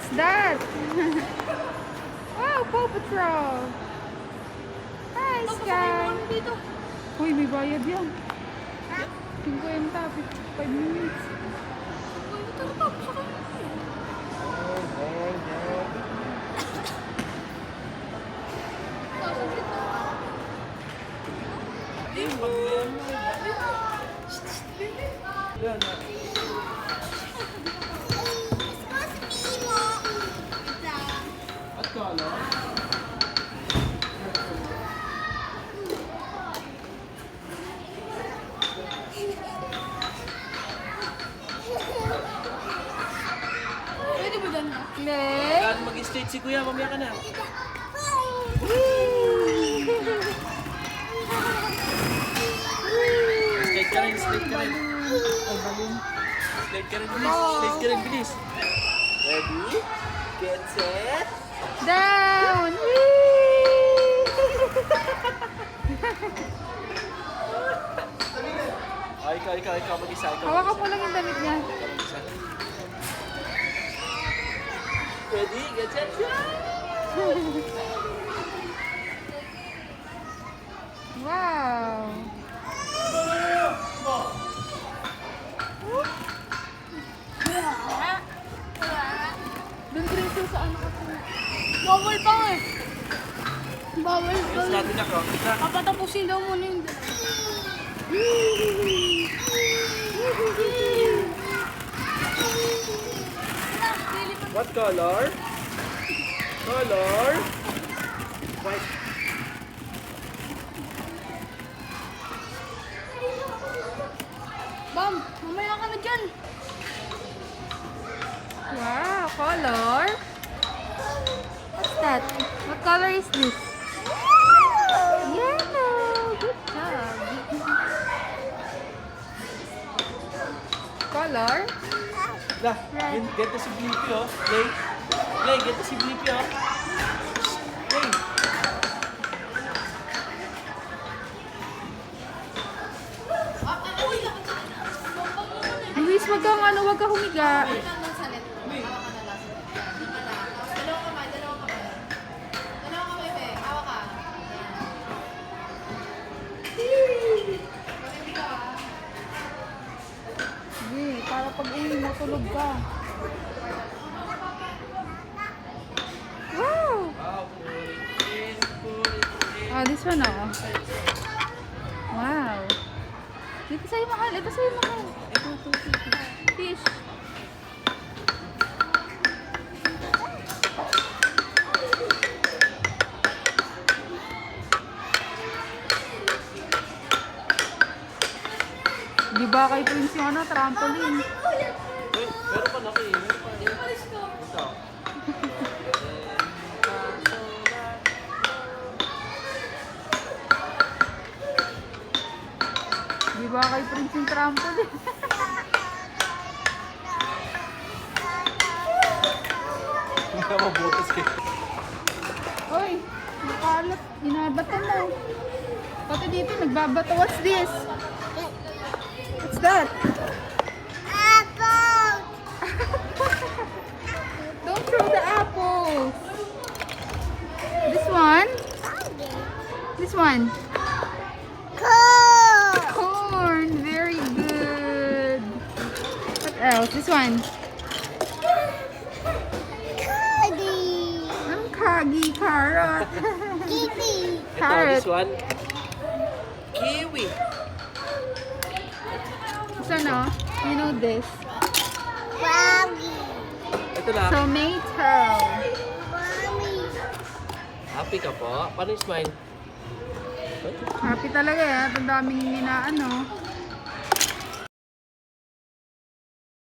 What's that? Wow, Paw Patrol. Hi, Sky. Uy, may bayad yan. 50, 55 minutes. What color? Pwede ba dyan? Clay? Kailangan mag-stage si Kuya, mamaya ka na. Slide ka rin, slide ka rin. Ay, balloon. Slide ka rin, bilis. Slide ka rin, bilis. Ready? Get set. Down! Ay, ikaw, mag-isa. Hawakan mo lang yung damit niya. Ready? Get set. Wow! Doon ko rin siya sa ano kasi. Bawal pa eh. Bawal. Yes, natin ako. Papatapusin daw muna yung What color? Color? White. Bam, mamaya ka na dyan. Wow, color. What's that? What color is this? Yellow. Good job. Color? Lah, get to si Blippi, oh. Play. Play, get to si Blippi, oh. Play. Luis, wag kang ano, wag kang humiga. Sige, para pag uwi mo, tulog ka. Wow! Wow, put it in. Oh, this one, oh. Wow. Ito sa'yo, mahal. Ito sa'yo, mahal. Ito. Fish. Di ba kay Prince yung ano, trampoline? Wait, meron pa laki, meron pa. Ito. Di ba kay Prince yung trampoline? Hindi ka mabutas kayo. Hoy, nakalat. Inabato mo. Pati dito, nagbabato. What's this? What's that? Don't throw the apples. This one? This one? Corn. Very good. What else? This one? Ang kagi. Carrot. Ito, Carrot. this one. Kiwi. This one, oh. You know this. Ito lang. Tomato. Happy ka po? Paano yung smile? Happy talaga yan. Ang daming ano.